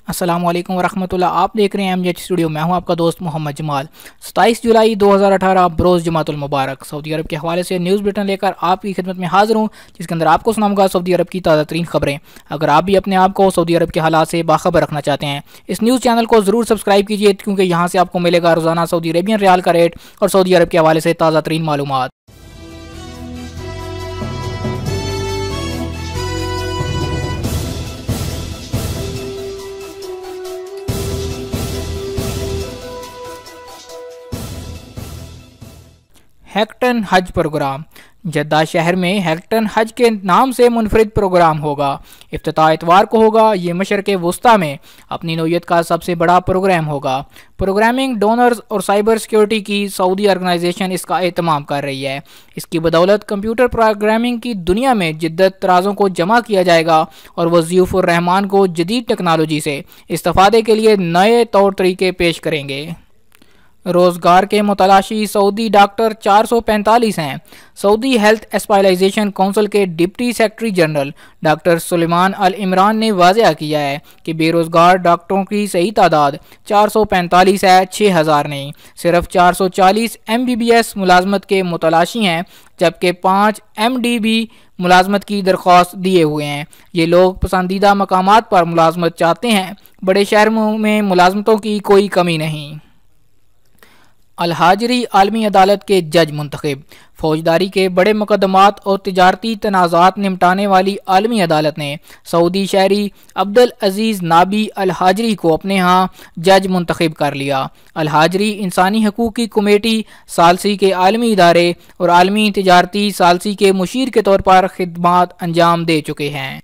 السلام علیکم ورحمۃ اللہ. آپ دیکھ رہے ہیں MJ اسٹوڈیو. میں ہوں آپ کا دوست محمد جمال. 27 جولائی 2018 بروز جمعۃ المبارک سعودی عرب کے حوالے سے نیوز بلیٹن لے کر آپ کی خدمت میں حاضر ہوں، جس کے اندر آپ کو سناؤں گا سعودی عرب کی تازہ ترین خبریں. اگر آپ بھی اپنے آپ کو سعودی عرب کے حالات سے باخبر رکھنا چاہتے ہیں، اس نیوز چینل کو ضرور سبسکرائب کیجیے، کیونکہ یہاں سے آپ کو ملے گا روزانہ سعودی عربین ریال کا ریٹ اور سعودی عرب کے حوالے سے تازہ ترین معلومات. ہیکٹن حج پروگرام. جدہ شہر میں ہیکٹن حج کے نام سے منفرد پروگرام ہوگا. افتتاح اتوار کو ہوگا. یہ مشرق وسطیٰ میں اپنی نوعیت کا سب سے بڑا پروگرام ہوگا. پروگرامنگ ڈونرز اور سائبر سیکیورٹی کی سعودی آرگنائزیشن اس کا اہتمام کر رہی ہے. اس کی بدولت کمپیوٹر پروگرامنگ کی دنیا میں جدت ترازوں کو جمع کیا جائے گا اور وہ ضیوف الرحمان کو جدید ٹیکنالوجی سے استفادے کے لیے نئے طور طریقے پیش کریں گے. روزگار کے متلاشی سعودی ڈاکٹر 445 ہیں. سعودی ہیلتھ اسپیشلائزیشن کونسل کے ڈپٹی سیکرٹری جنرل ڈاکٹر سلیمان العمران نے واضح کیا ہے کہ بے روزگار ڈاکٹروں کی صحیح تعداد 445 ہے، 6000 نہیں. صرف 440 MBBS ملازمت کے متلاشی ہیں، جبکہ 5 MD ملازمت کی درخواست دیے ہوئے ہیں. یہ لوگ پسندیدہ مقامات پر ملازمت چاہتے ہیں. بڑے شہروں میں ملازمتوں کی کوئی کمی نہیں. الحاجری عالمی عدالت کے جج منتخب. فوجداری کے بڑے مقدمات اور تجارتی تنازعات نمٹانے والی عالمی عدالت نے سعودی شہری عبدالعزیز نابی الحاجری کو اپنے ہاں جج منتخب کر لیا. الحاجری انسانی حقوق کی کمیٹی ثالثی کے عالمی ادارے اور عالمی تجارتی ثالثی کے مشیر کے طور پر خدمات انجام دے چکے ہیں.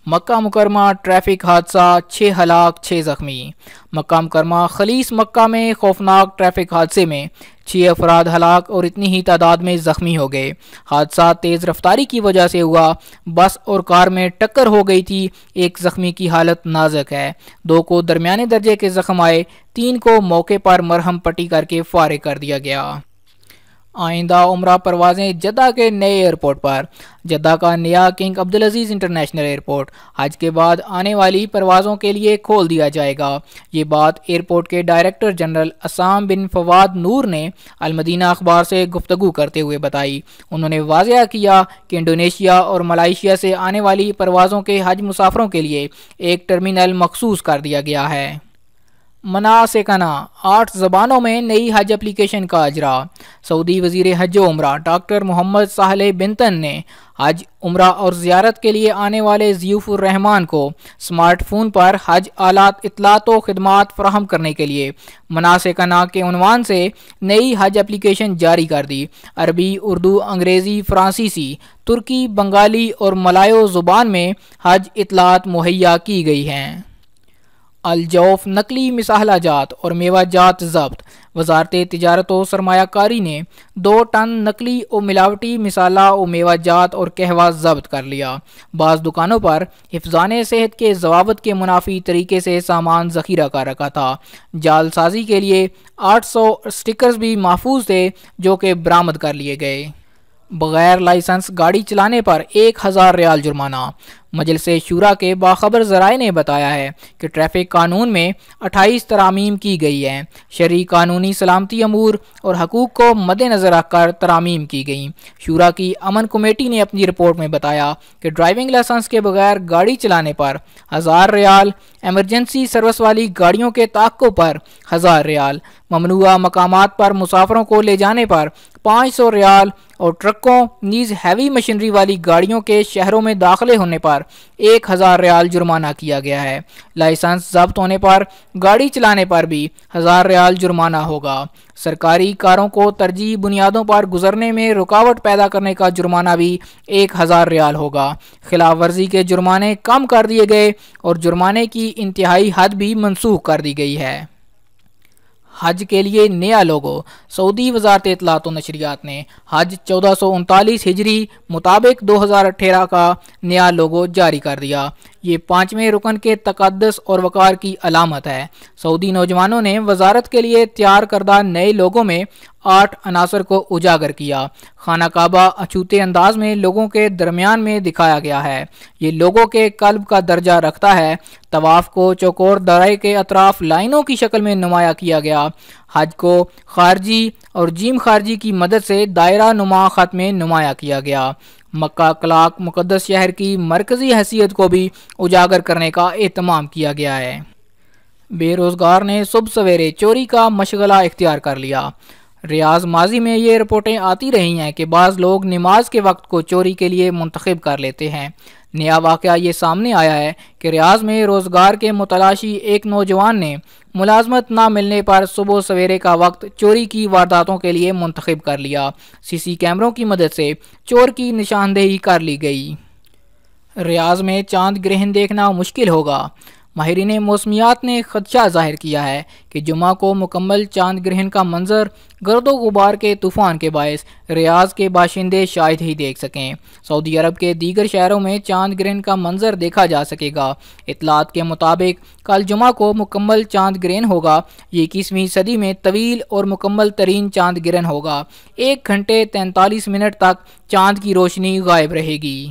مکہ مکرمہ ٹریفک حادثہ، 6 ہلاک 6 زخمی. مکہ مکرمہ خلیص مکہ میں خوفناک ٹریفک حادثے میں 6 افراد ہلاک اور اتنی ہی تعداد میں زخمی ہو گئے. حادثہ تیز رفتاری کی وجہ سے ہوا. بس اور کار میں ٹکر ہو گئی تھی. ایک زخمی کی حالت نازک ہے. 2 کو درمیانے درجے کے زخم آئے. 3 کو موقع پر مرہم پٹی کر کے فارغ کر دیا گیا. آئندہ عمرہ پروازیں جدہ کے نئے ایئرپورٹ پر. جدہ کا نیا کنگ عبدالعزیز انٹرنیشنل ایئرپورٹ حج کے بعد آنے والی پروازوں کے لیے کھول دیا جائے گا. یہ بات ایئرپورٹ کے ڈائریکٹر جنرل عصام بن فواد نور نے المدینہ اخبار سے گفتگو کرتے ہوئے بتائی. انہوں نے واضح کیا کہ انڈونیشیا اور ملائیشیا سے آنے والی پروازوں کے حج مسافروں کے لیے ایک ٹرمینل مخصوص کر دیا گیا ہے. مناسکنا 8 زبانوں میں نئی حج اپلیکیشن کا اجرا. سعودی وزیر حج و عمرہ ڈاکٹر محمد صالح بن تن نے حج، عمرہ اور زیارت کے لیے آنے والے ضیوف الرحمان کو سمارٹ فون پر حج آلات اطلاعات و خدمات فراہم کرنے کے لیے مناسکنا کے عنوان سے نئی حج اپلیکیشن جاری کر دی. عربی، اردو، انگریزی، فرانسیسی، ترکی، بنگالی اور ملایو زبان میں حج اطلاعات مہیا کی گئی ہیں. الجوف نقلی مسالہ جات اور میوہ جات ضبط. وزارت تجارت و سرمایہ کاری نے 2 ٹن نقلی و ملاوٹی مسالہ و میوہ جات اور قہوہ ضبط کر لیا. بعض دکانوں پر حفظان صحت کے ضوابط کے منافی طریقے سے سامان ذخیرہ کر رکھا تھا. جال سازی کے لیے 800 سٹیکرز بھی محفوظ تھے، جو کہ برآمد کر لیے گئے. بغیر لائسنس گاڑی چلانے پر 1000 ریال جرمانہ. مجلس شورا کے باخبر ذرائع نے بتایا ہے کہ ٹریفک قانون میں 28 ترامیم کی گئی ہیں. شرعی قانونی سلامتی امور اور حقوق کو مد نظر رکھ کر ترامیم کی گئیں. شورا کی امن کمیٹی نے اپنی رپورٹ میں بتایا کہ ڈرائیونگ لائسنس کے بغیر گاڑی چلانے پر 1000 ریال، ایمرجنسی سروس والی گاڑیوں کے تعاقب پر 1000 ریال، ممنوعہ مقامات پر مسافروں کو لے جانے پر 500 ریال اور ٹرکوں نیز ہیوی مشینری والی گاڑیوں کے شہروں میں داخلے ہونے پر 1000 ریال جرمانہ کیا گیا ہے. لائسنس ضبط ہونے پر گاڑی چلانے پر بھی 1000 ریال جرمانہ ہوگا. سرکاری کاروں کو ترجیحی بنیادوں پر گزرنے میں رکاوٹ پیدا کرنے کا جرمانہ بھی 1000 ریال ہوگا. خلاف ورزی کے جرمانے کم کر دیے گئے اور جرمانے کی انتہائی حد بھی منسوخ کر دی گئی ہے. حج کے لیے نیا لوگو. سعودی وزارت اطلاعات و نشریات نے حج 1439 ہجری مطابق 2018 کا نیا لوگو جاری کر دیا. یہ 5ویں رکن کے تقدس اور وقار کی علامت ہے۔ سعودی نوجوانوں نے وزارت کے لیے تیار کردہ نئے لوگوں میں 8 عناصر کو اجاگر کیا۔ خانہ کعبہ اچھوتے انداز میں لوگوں کے درمیان میں دکھایا گیا ہے۔ یہ لوگوں کے قلب کا درجہ رکھتا ہے۔ طواف کو چوکور دائرے کے اطراف لائنوں کی شکل میں نمایاں کیا گیا۔ حج کو خارجی اور جیم خارجی کی مدد سے دائرہ نما خط میں نمایاں کیا گیا۔ مکہ کلاک مقدس شہر کی مرکزی حیثیت کو بھی اجاگر کرنے کا اہتمام کیا گیا ہے۔ بے روزگار نے صبح سویرے چوری کا مشغلہ اختیار کر لیا۔ ریاض ماضی میں یہ رپورٹیں آتی رہی ہیں کہ بعض لوگ نماز کے وقت کو چوری کے لیے منتخب کر لیتے ہیں۔ نیا واقعہ یہ سامنے آیا ہے کہ ریاض میں روزگار کے متلاشی ایک نوجوان نے ملازمت نہ ملنے پر صبح سویرے کا وقت چوری کی وارداتوں کے لیے منتخب کر لیا۔ سی سی کیمروں کی مدد سے چور کی نشاندہی کر لی گئی۔ ریاض میں چاند گرہن دیکھنا مشکل ہوگا۔ ماہرین موسمیات نے خدشہ ظاہر کیا ہے کہ جمعہ کو مکمل چاند گرہن کا منظر گرد و غبار کے طوفان کے باعث ریاض کے باشندے شاید ہی دیکھ سکیں۔ سعودی عرب کے دیگر شہروں میں چاند گرہن کا منظر دیکھا جا سکے گا۔ اطلاعات کے مطابق کل جمعہ کو مکمل چاند گرہن ہوگا۔ یہ 21ویں صدی میں طویل اور مکمل ترین چاند گرہن ہوگا۔ 1 گھنٹے 43 منٹ تک چاند کی روشنی غائب رہے گی۔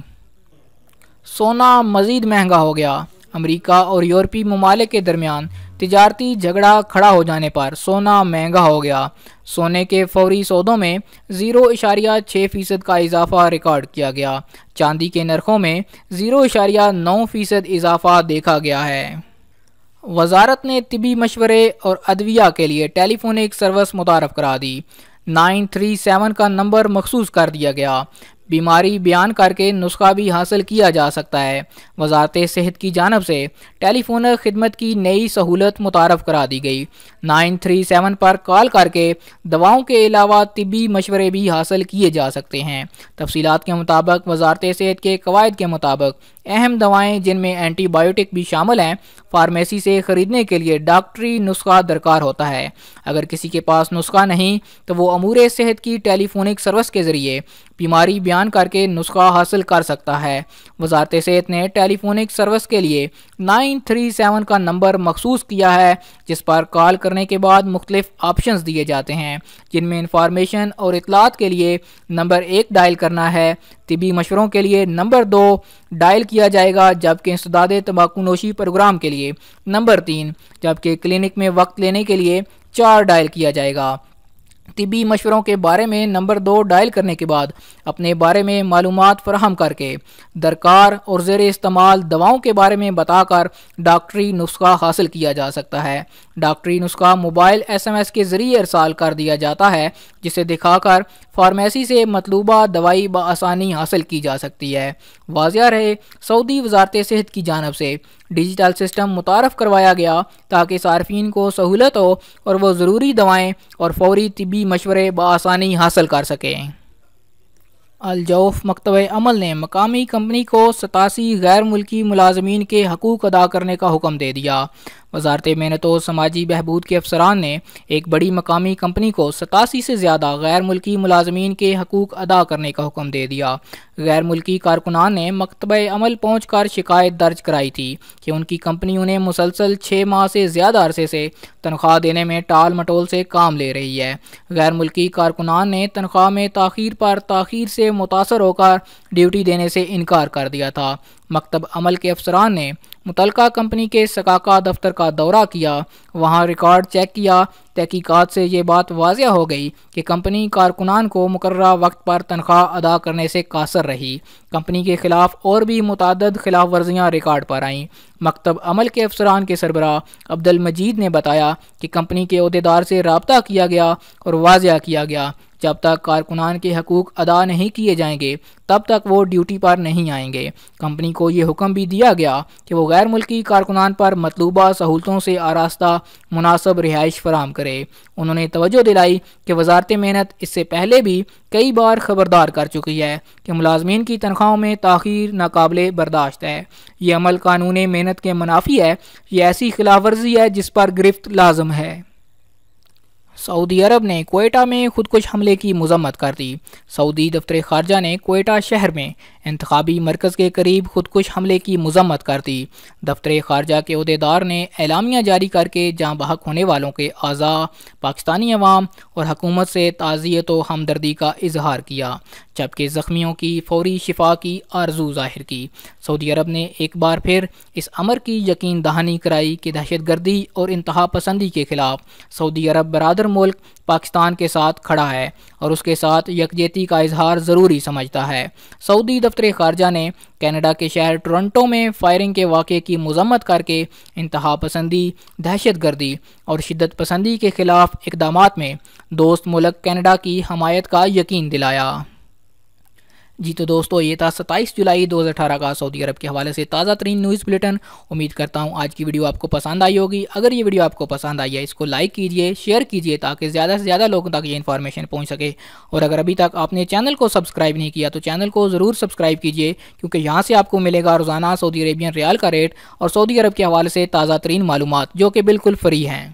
سونا مزید مہنگا ہو گیا۔ امریکہ اور یورپی ممالک کے درمیان تجارتی جھگڑا کھڑا ہو جانے پر سونا مہنگا ہو گیا۔ سونے کے فوری سودوں میں 0.6% کا اضافہ ریکارڈ کیا گیا۔ چاندی کے نرخوں میں 0.9% اضافہ دیکھا گیا ہے۔ وزارت نے طبی مشورے اور ادویہ کے لیے ٹیلی فونک سروس متعارف کرا دی۔ 937 کا نمبر مخصوص کر دیا گیا۔ بیماری بیان کر کے نسخہ بھی حاصل کیا جا سکتا ہے۔ وزارت صحت کی جانب سے ٹیلی فونک خدمت کی نئی سہولت متعارف کرا دی گئی۔ 937 پر کال کر کے دواؤں کے علاوہ طبی مشورے بھی حاصل کیے جا سکتے ہیں۔ تفصیلات کے مطابق وزارت صحت کے قواعد کے مطابق اہم دوائیں جن میں اینٹی بایوٹک بھی شامل ہیں فارمیسی سے خریدنے کے لیے ڈاکٹری نسخہ درکار ہوتا ہے۔ اگر کسی کے پاس نسخہ نہیں تو وہ امور صحت کی ٹیلی فونک سروس کے ذریعے بیماری بیان کر کے نسخہ حاصل کر سکتا ہے۔ وزارت صحت نے ٹیلی فونک سروس کے لیے 937 کا نمبر مخصوص کیا ہے جس پر کال کرنے کے بعد مختلف آپشنز دیے جاتے ہیں جن میں انفارمیشن اور اطلاعات کے لیے نمبر 1 ڈائل کرنا ہے۔ طبی مشوروں کے لیے نمبر 2 ڈائل کیا جائے گا جبکہ انسداد تمباکو نوشی پروگرام کے لیے نمبر 3 جبکہ کلینک میں وقت لینے کے لیے 4 ڈائل کیا جائے گا۔ طبی مشوروں کے بارے میں نمبر 2 ڈائل کرنے کے بعد اپنے بارے میں معلومات فراہم کر کے درکار اور زیر استعمال دواؤں کے بارے میں بتا کر ڈاکٹری نسخہ حاصل کیا جا سکتا ہے۔ ڈاکٹری نسخہ موبائل SMS کے ذریعے ارسال کر دیا جاتا ہے جسے دکھا کر فارمیسی سے مطلوبہ دوائی بآسانی حاصل کی جا سکتی ہے۔ واضح رہے سعودی وزارت صحت کی جانب سے ڈیجیٹل سسٹم متعارف کروایا گیا تاکہ صارفین کو سہولت ہو اور وہ ضروری دوائیں اور فوری طبی مشورے بآسانی حاصل کر سکیں۔ الجوف مکتب عمل نے مقامی کمپنی کو 87 غیر ملکی ملازمین کے حقوق ادا کرنے کا حکم دے دیا۔ وزارت محنت و سماجی بہبود کے افسران نے ایک بڑی مقامی کمپنی کو 87 سے زیادہ غیر ملکی ملازمین کے حقوق ادا کرنے کا حکم دے دیا۔ غیر ملکی کارکنان نے مکتب عمل پہنچ کر شکایت درج کرائی تھی کہ ان کی کمپنی انہیں مسلسل 6 ماہ سے زیادہ عرصے سے تنخواہ دینے میں ٹال مٹول سے کام لے رہی ہے۔ غیر ملکی کارکنان نے تنخواہ میں تاخیر پر تاخیر سے متاثر ہو کر ڈیوٹی دینے سے انکار کر دیا تھا۔ مکتب عمل کے افسران نے متعلقہ کمپنی کے سکاکا دفتر کا دورہ کیا، وہاں ریکارڈ چیک کیا۔ تحقیقات سے یہ بات واضح ہو گئی کہ کمپنی کارکنان کو مقررہ وقت پر تنخواہ ادا کرنے سے قاصر رہی۔ کمپنی کے خلاف اور بھی متعدد خلاف ورزیاں ریکارڈ پر آئیں۔ مکتب عمل کے افسران کے سربراہ عبدالمجید نے بتایا کہ کمپنی کے عہدیدار سے رابطہ کیا گیا اور واضح کیا گیا جب تک کارکنان کے حقوق ادا نہیں کیے جائیں گے تب تک وہ ڈیوٹی پر نہیں آئیں گے۔ کمپنی کو یہ حکم بھی دیا گیا کہ وہ غیر ملکی کارکنان پر مطلوبہ سہولتوں سے آراستہ مناسب رہائش فراہم کرے۔ انہوں نے توجہ دلائی کہ وزارت محنت اس سے پہلے بھی کئی بار خبردار کر چکی ہے کہ ملازمین کی تنخواہوں میں تاخیر ناقابل برداشت ہے۔ یہ عمل قانون محنت کے منافی ہے۔ یہ ایسی خلاف ورزی ہے جس پر گرفت لازم ہے۔ سعودی عرب نے کوئٹہ میں خودکش حملے کی مذمت کر دی۔ سعودی دفتر خارجہ نے کوئٹہ شہر میں انتخابی مرکز کے قریب خودکش حملے کی مذمت کر دی۔ دفتر خارجہ کے عہدیدار نے اعلامیہ جاری کر کے جاں بحق ہونے والوں کے اعضاء، پاکستانی عوام اور حکومت سے تعزیت و ہمدردی کا اظہار کیا، جبکہ زخمیوں کی فوری شفا کی آرزو ظاہر کی۔ سعودی عرب نے ایک بار پھر اس امر کی یقین دہانی کرائی کہ دہشت گردی اور انتہا پسندی کے خلاف سعودی عرب برادر ملک پاکستان کے ساتھ کھڑا ہے اور اس کے ساتھ یکجہتی کا اظہار ضروری سمجھتا ہے۔ سعودی دفتر خارجہ نے کینیڈا کے شہر ٹورنٹو میں فائرنگ کے واقعے کی مذمت کر کے انتہا پسندی، دہشت گردی اور شدت پسندی کے خلاف اقدامات میں دوست ملک کینیڈا کی حمایت کا یقین دلایا۔ جی تو دوستو، یہ تھا 27 جولائی 2018 کا سعودی عرب کے حوالے سے تازہ ترین نیوز بلیٹن۔ امید کرتا ہوں آج کی ویڈیو آپ کو پسند آئی ہوگی۔ اگر یہ ویڈیو آپ کو پسند آئی ہے، اس کو لائک کیجئے، شیئر کیجئے تاکہ زیادہ سے زیادہ لوگوں تک یہ انفارمیشن پہنچ سکے، اور اگر ابھی تک آپ نے چینل کو سبسکرائب نہیں کیا تو چینل کو ضرور سبسکرائب کیجئے، کیونکہ یہاں سے آپ کو ملے گا روزانہ سعودی عربین ریال کا ریٹ اور سعودی عرب کے حوالے سے تازہ ترین معلومات جو کہ بالکل فری ہیں۔